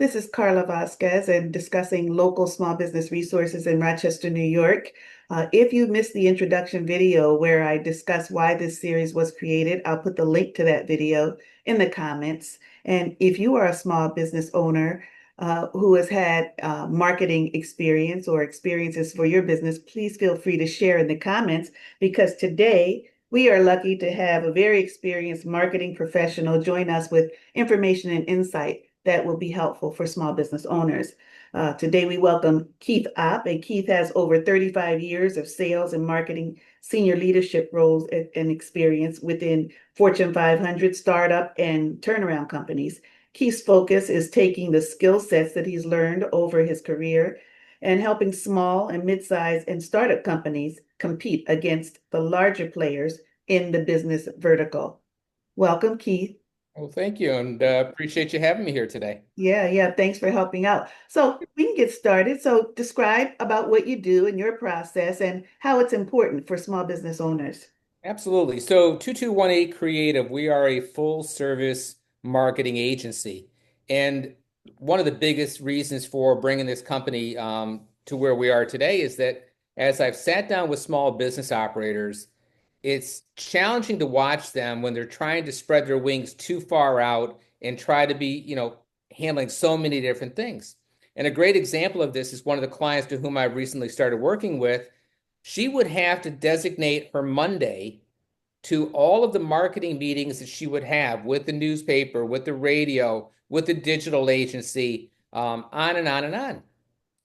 This is Carla Vazquez and discussing local small business resources in Rochester, New York. If you missed the introduction video where I discuss why this series was created, I'll put the link to that video in the comments. And if you are a small business owner who has had marketing experience or experiences for your business, please feel free to share in the comments because today we are lucky to have a very experienced marketing professional join us with information and insight that will be helpful for small business owners. Today, we welcome Keith Opp, and Keith has over 35 years of sales and marketing senior leadership roles and experience within Fortune 500 startup and turnaround companies. Keith's focus is taking the skill sets that he's learned over his career and helping small and mid-sized and startup companies compete against the larger players in the business vertical. Welcome, Keith. Well, thank you, and appreciate you having me here today. Yeah. Thanks for helping out. So we can get started. So describe about what you do in your process and how it's important for small business owners. Absolutely. So 2218 Creative, we are a full service marketing agency. And one of the biggest reasons for bringing this company to where we are today is that as I've sat down with small business operators, it's challenging to watch them when they're trying to spread their wings too far out and try to be, handling so many different things. And a great example of this is one of the clients to whom I recently started working with. She would have to designate her Monday to all of the marketing meetings that she would have with the newspaper, with the radio, with the digital agency, on and on and on.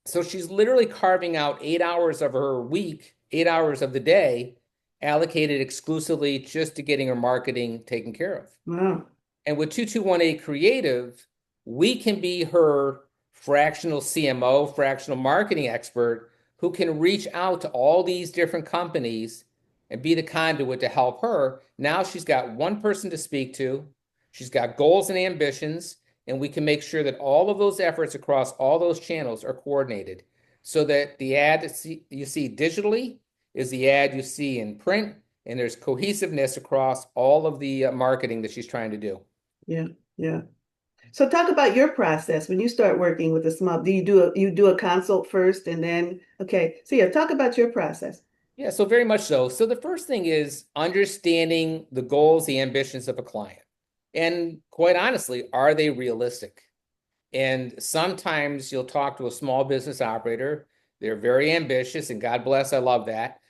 So she's literally carving out 8 hours of her week, 8 hours of the day, allocated exclusively just to getting her marketing taken care of. Wow. And with 2218 Creative, we can be her fractional CMO, fractional marketing expert who can reach out to all these different companies and be the conduit to help her. Now she's got one person to speak to. She's got goals and ambitions, and we can make sure that all of those efforts across all those channels are coordinated so that the ad that you see digitally is the ad you see in print, and there's cohesiveness across all of the marketing that she's trying to do. Yeah. So talk about your process when you start working with a small. Do you do a consult first and then okay. So yeah, talk about your process. Yeah, so very much so. So the first thing is understanding the goals, the ambitions of a client. And quite honestly, are they realistic? And sometimes you'll talk to a small business operator. They're very ambitious, and God bless, I love that.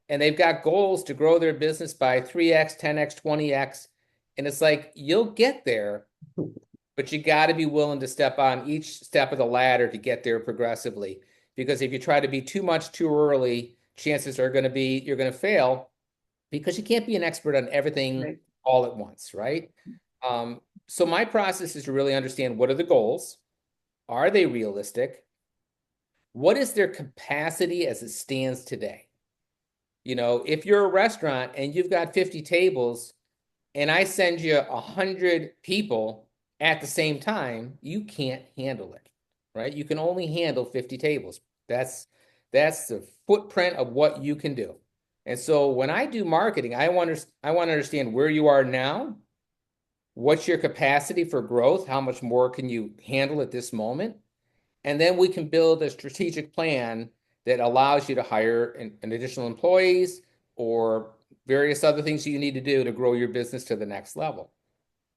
And they've got goals to grow their business by 3x, 10x, 20x. And it's like, you'll get there, but you got to be willing to step on each step of the ladder to get there progressively. Because if you try to be too much too early, chances are going to be you're going to fail because you can't be an expert on everything Right. all at once, right? So my process is to really understand what are the goals? Are they realistic? What is their capacity as it stands today? If you're a restaurant and you've got 50 tables and I send you 100 people at the same time, you can't handle it, right? You can only handle 50 tables. That's the footprint of what you can do. And so when I do marketing, I want to understand where you are now. What's your capacity for growth? How much more can you handle at this moment? And then we can build a strategic plan that allows you to hire an additional employees or various other things you need to do to grow your business to the next level.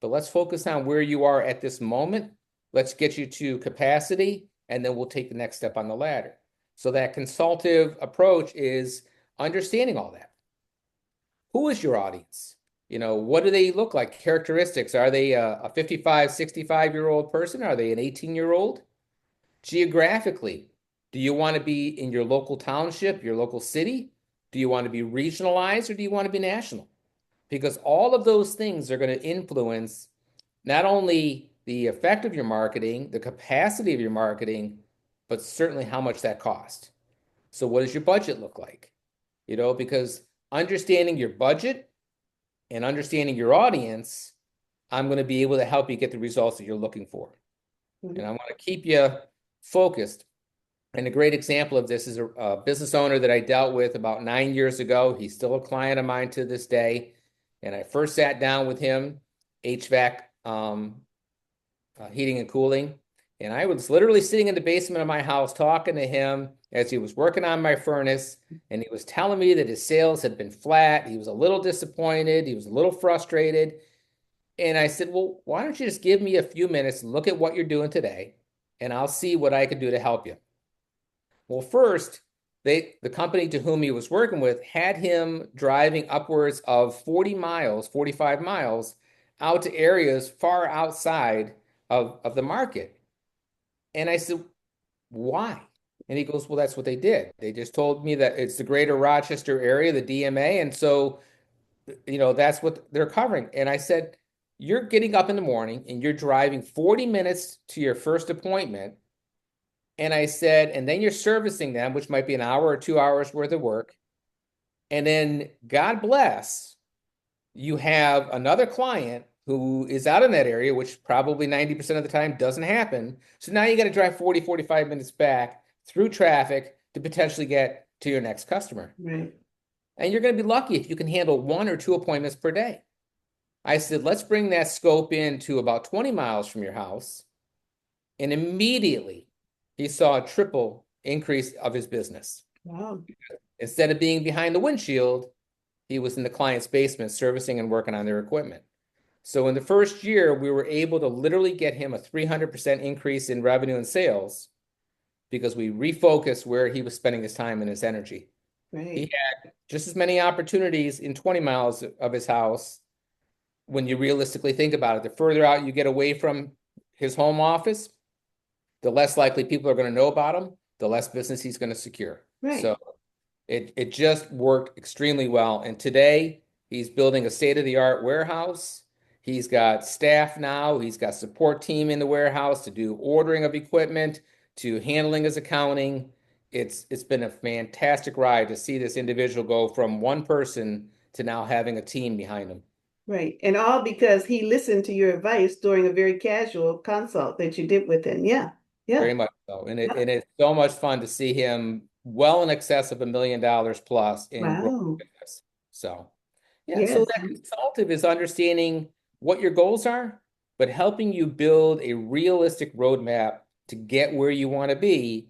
But let's focus on where you are at this moment. Let's get you to capacity, and then we'll take the next step on the ladder. So that consultative approach is understanding all that. Who is your audience? What do they look like? Characteristics. Are they a 55, 65-year-old person? Are they an 18-year-old? Geographically, do you want to be in your local township, your local city? Do you want to be regionalized or do you want to be national? Because all of those things are going to influence not only the effect of your marketing, the capacity of your marketing, but certainly how much that costs. So what does your budget look like? Because understanding your budget and understanding your audience, I'm going to be able to help you get the results that you're looking for. And I want to keep you focused. And a great example of this is a business owner that I dealt with about 9 years ago. He's still a client of mine to this day. And I first sat down with him, HVAC, heating and cooling. And I was literally sitting in the basement of my house talking to him as he was working on my furnace. And he was telling me that his sales had been flat. He was a little disappointed. He was a little frustrated. And I said, well, why don't you just give me a few minutes and look at what you're doing today, and I'll see what I can do to help you. Well, first, the company to whom he was working with had him driving upwards of 40 miles, 45 miles out to areas far outside of the market. And I said, why? And he goes, well, that's what they did. They just told me that it's the greater Rochester area, the DMA. And so, that's what they're covering. And I said, you're getting up in the morning and you're driving 40 minutes to your first appointment. And I said, and then you're servicing them, which might be an hour or 2 hours worth of work. And then God bless, you have another client who is out in that area, which probably 90% of the time doesn't happen. So now you got to drive 40, 45 minutes back through traffic to potentially get to your next customer. Right. And you're going to be lucky if you can handle 1 or 2 appointments per day. I said, let's bring that scope in to about 20 miles from your house. And immediately he saw a triple increase of his business. Wow. Instead of being behind the windshield, he was in the client's basement servicing and working on their equipment. So in the first year, we were able to literally get him a 300% increase in revenue and sales because we refocused where he was spending his time and his energy. Right. He had just as many opportunities in 20 miles of his house when you realistically think about it. The further out you get away from his home office, the less likely people are going to know about him, the less business he's going to secure. Right. So it just worked extremely well. And today he's building a state-of-the-art warehouse. He's got staff now. He's got support team in the warehouse to do ordering of equipment, to handling his accounting. It's been a fantastic ride to see this individual go from one person to now having a team behind him. Right. And all because he listened to your advice during a very casual consult that you did with him. Yeah. Yeah. Very much so. And it's so much fun to see him well in excess of $1 million plus in growth Wow. business. So yeah, so Yes. that consultative is understanding what your goals are, but helping you build a realistic roadmap to get where you want to be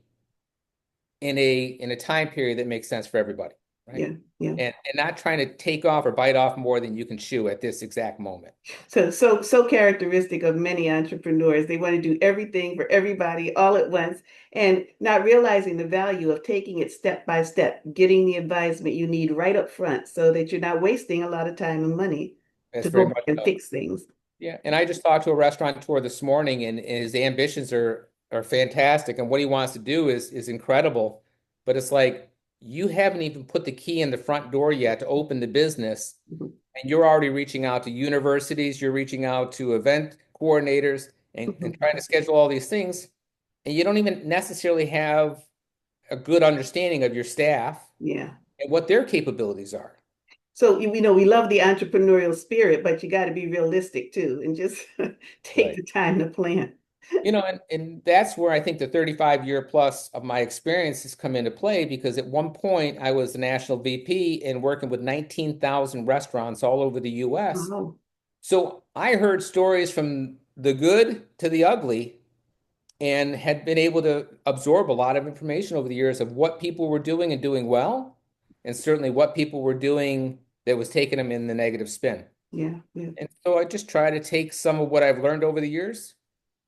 in a time period that makes sense for everybody, right? Yeah. Yeah. And not trying to take off or bite off more than you can chew at this exact moment. So characteristic of many entrepreneurs. They want to do everything for everybody all at once and not realizing the value of taking it step by step, getting the advisement you need right up front so that you're not wasting a lot of time and money That's to very go much and so. fix things. Yeah, and I just talked to a restaurateur this morning, and his ambitions are fantastic, and what he wants to do is incredible. But it's like you haven't even put the key in the front door yet to open the business, Mhm. and you're already reaching out to universities, you're reaching out to event coordinators, and Mhm. trying to schedule all these things, and you don't even necessarily have a good understanding of your staff Yeah. and what their capabilities are. So, we love the entrepreneurial spirit, but you got to be realistic too and just take Right. the time to plan. And that's where I think the 35-year plus of my experience has come into play because at one point I was the national VP and working with 19,000 restaurants all over the US. Wow. So I heard stories from the good to the ugly and had been able to absorb a lot of information over the years of what people were doing and doing well, and certainly what people were doing that was taking them in the negative spin. Yeah. Yeah. And so I just try to take some of what I've learned over the years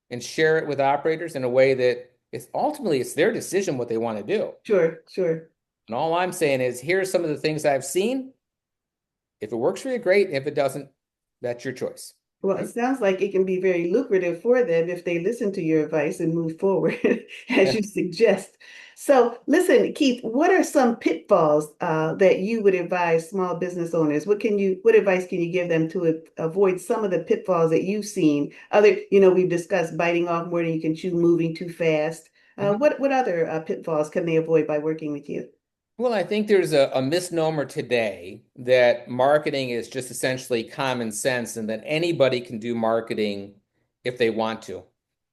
and share it with operators in a way that it's their decision what they want to do. Sure. Sure. And all I'm saying is, here's some of the things I've seen. If it works for you, great. If it doesn't, that's your choice. Well, it Right? sounds like it can be very lucrative for them if they listen to your advice and move forward as you suggest. So, listen, Keith, what are some pitfalls that you would advise small business owners? What advice can you give them to avoid some of the pitfalls that you've seen? We've discussed biting off more than you can chew, moving too fast. Mhm. What other pitfalls can they avoid by working with you? Well, I think there's a misnomer today that marketing is just essentially common sense and that anybody can do marketing if they want to.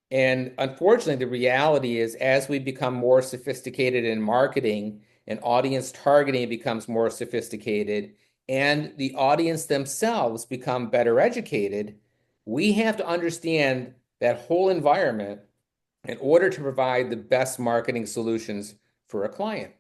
And unfortunately, the reality is as we become more sophisticated in marketing and audience targeting becomes more sophisticated and the audience themselves become better educated, we have to understand that whole environment in order to provide the best marketing solutions for a client.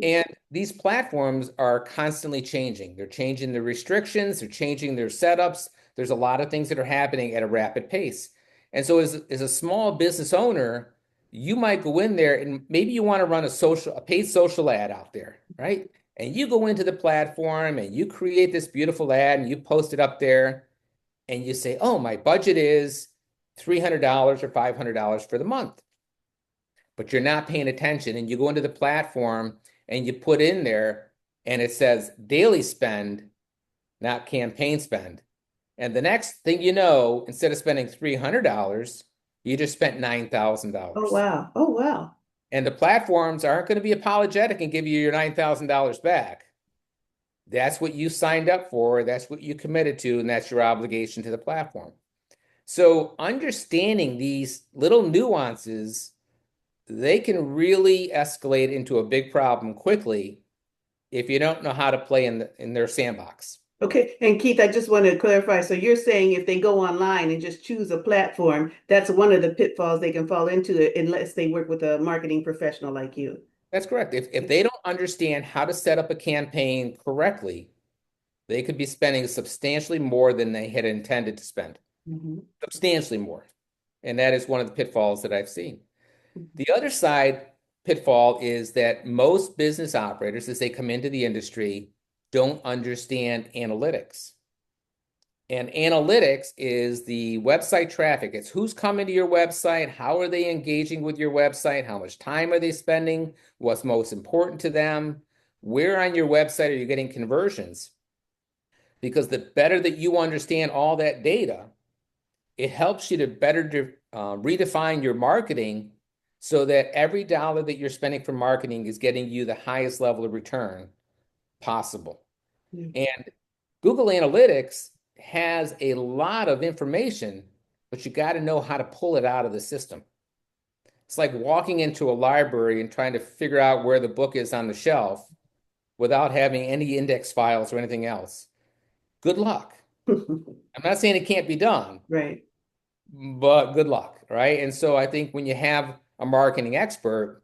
And these platforms are constantly changing. They're changing the restrictions, they're changing their setups. There's a lot of things that are happening at a rapid pace. And so as a small business owner, you might go in there and maybe you want to run a paid social ad out there, right? And you go into the platform and you create this beautiful ad and you post it up there and you say, oh, my budget is $300 or $500 for the month. But you're not paying attention and you go into the platform and you put in there and it says daily spend, not campaign spend. And the next thing you know, instead of spending $300, you just spent Oh, $9,000. wow. Oh, wow. And the platforms aren't going to be apologetic and give you your $9,000 back. That's what you signed up for, that's what you committed to, and that's your obligation to the platform. So understanding these little nuances, they can really escalate into a big problem quickly if you don't know how to play in their sandbox. Okay. And Keith, I just want to clarify. So you're saying if they go online and just choose a platform, that's one of the pitfalls they can fall into unless they work with a marketing professional like you. That's correct. If they don't understand how to set up a campaign correctly, they could be spending substantially more than they had intended to spend. Substantially more. And that is one of the pitfalls that I've seen. The other side pitfall is that most business operators, as they come into the industry, don't understand analytics. And analytics is the website traffic. It's who's coming to your website, how are they engaging with your website, how much time are they spending, what's most important to them, where on your website are you getting conversions? Because the better that you understand all that data, it helps you to better redefine your marketing so that every dollar that you're spending for marketing is getting you the highest level of return possible. And Google Analytics has a lot of information, but you got to know how to pull it out of the system. It's like walking into a library and trying to figure out where the book is on the shelf without having any index files or anything else. Good luck. I'm not saying it can't be done. Right. But good luck, right? And so I think when you have a marketing expert,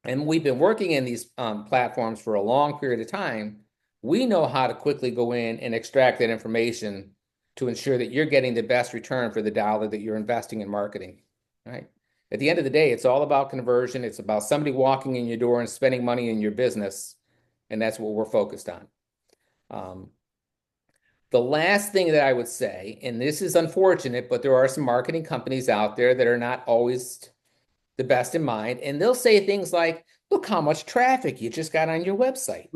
and we've been working in these platforms for a long period of time, we know how to quickly go in and extract that information to ensure that you're getting the best return for the dollar that you're investing in marketing, right? At the end of the day, it's all about conversion. It's about somebody walking in your door and spending money in your business, and that's what we're focused on. The last thing that I would say, and this is unfortunate, but there are some marketing companies out there that are not always the best in mind, and they'll say things like, look how much traffic you just got on your website.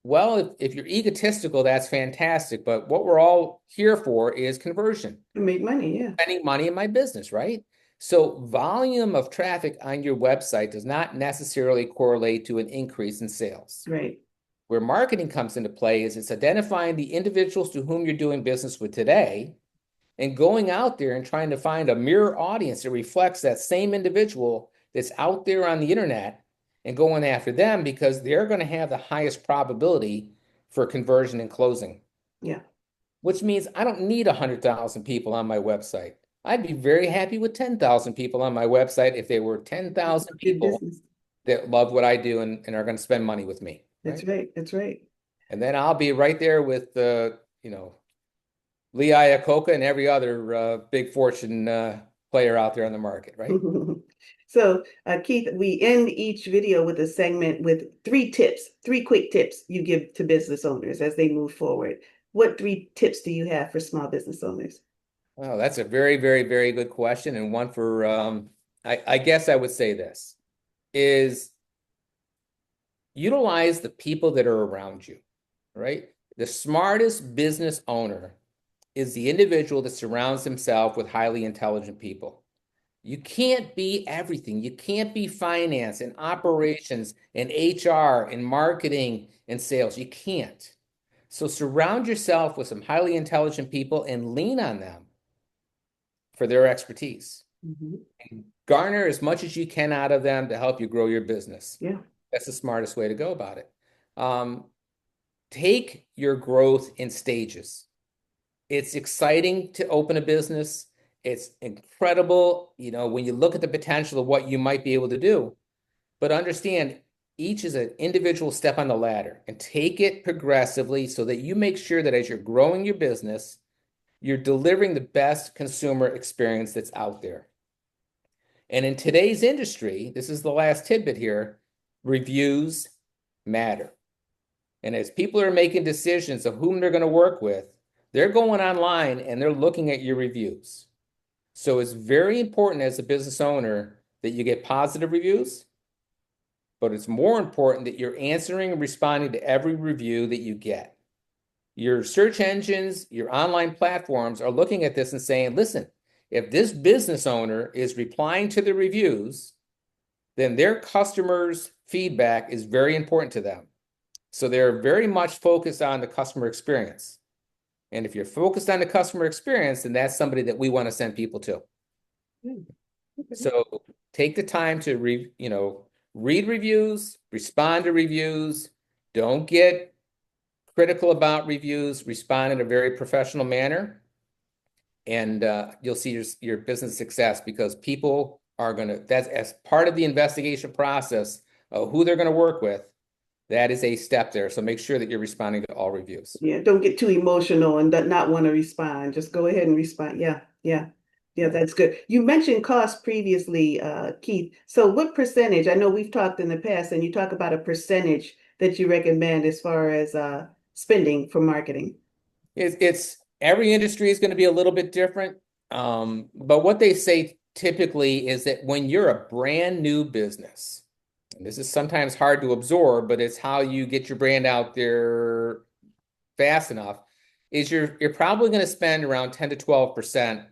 Well, if you're egotistical, that's fantastic, but what we're all here for is conversion. To make money, yeah. Spending money in my business, right? So volume of traffic on your website does not necessarily correlate to an increase in sales. Right. Where marketing comes into play is it's identifying the individuals to whom you're doing business with today and going out there and trying to find a mirror audience that reflects that same individual that's out there on the internet and going after them because they're going to have the highest probability for conversion and closing. Yeah. Which means I don't need 100,000 people on my website. I'd be very happy with 10,000 people on my website if they were 10,000 people that love what I do and are going to spend money with me. That's right. That's right. And then I'll be right there with the, Lee Iacocca and every other big fortune player out there on the market, right? So, Keith, we end each video with a segment with three quick tips you give to business owners as they move forward. What 3 tips do you have for small business owners? Oh, that's a very, very, very good question. And one for, I guess I would say this, is utilize the people that are around you, right? The smartest business owner is the individual that surrounds himself with highly intelligent people. You can't be everything. You can't be finance and operations and HR and marketing and sales. You can't. So surround yourself with some highly intelligent people and lean on them for their expertise. And garner as much as you can out of them to help you grow your business. Yeah. That's the smartest way to go about it. Take your growth in stages. It's exciting to open a business. It's incredible, you know, when you look at the potential of what you might be able to do. But understand, each is an individual step on the ladder, and take it progressively so that you make sure that as you're growing your business, you're delivering the best consumer experience that's out there. And in today's industry, this is the last tidbit here, reviews matter. And as people are making decisions of whom they're going to work with, they're going online and they're looking at your reviews. So it's very important as a business owner that you get positive reviews, but it's more important that you're answering and responding to every review that you get. Your search engines, your online platforms are looking at this and saying, listen, if this business owner is replying to the reviews, then their customers' feedback is very important to them. So they're very much focused on the customer experience. And if you're focused on the customer experience, then that's somebody that we want to send people to. Okay. So take the time to read reviews, respond to reviews. Don't get critical about reviews. Respond in a very professional manner, and you'll see your business success, because people are going to, that's as part of the investigation process of who they're going to work with. That is a step there. So make sure that you're responding to all reviews. Yeah, don't get too emotional and not want to respond. Just go ahead and respond. Yeah, that's good. You mentioned cost previously, Keith. So what percentage? I know we've talked in the past, and you talk about a percentage that you recommend as far as spending for marketing. It's every industry is going to be a little bit different. But what they say typically is that when you're a brand new business, and this is sometimes hard to absorb, but it's how you get your brand out there fast enough, is you're probably going to spend around 10 to 12%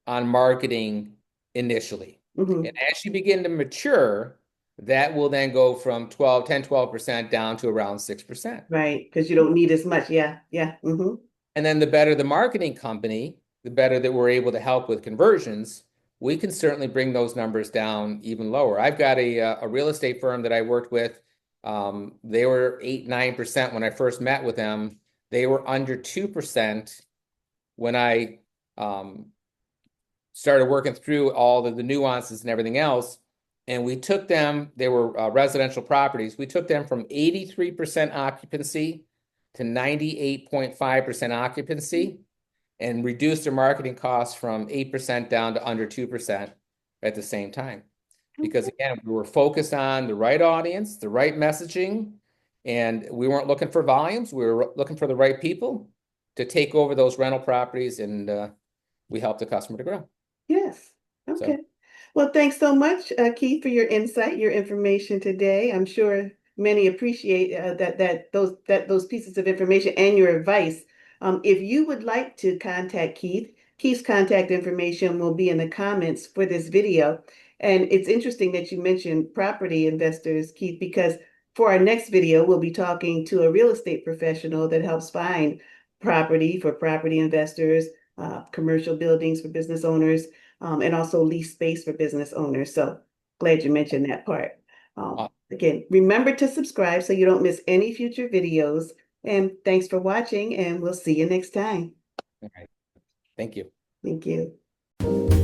on marketing initially. Mm-hmm. And as you begin to mature, that will then go from 10-12% down to around 6%. Right, because you don't need as much. Yeah. Mm-hmm. And then the better the marketing company, the better that we're able to help with conversions, we can certainly bring those numbers down even lower. I've got a real estate firm that I worked with. They were 8-9% when I first met with them. They were under 2% when I started working through all of the nuances and everything else. And we took them, they were residential properties. We took them from 83% occupancy to 98.5% occupancy, and reduced their marketing costs from 8% down to under 2% at the same time. Because again, we were focused on the right audience, the right messaging, and we weren't looking for volumes. We were looking for the right people to take over those rental properties, and we helped the customer to grow. Yes. Okay. So, Well, thanks so much, Keith, for your insight, your information today. I'm sure many appreciate those pieces of information and your advice. If you would like to contact Keith, Keith's contact information will be in the comments for this video. And it's interesting that you mentioned property investors, Keith, because for our next video, we'll be talking to a real estate professional that helps find property for property investors, commercial buildings for business owners, and also lease space for business owners. So glad you mentioned that part. Again, remember to subscribe so you don't miss any future videos. And thanks for watching, and we'll see you next time. all right. Thank you. Thank you.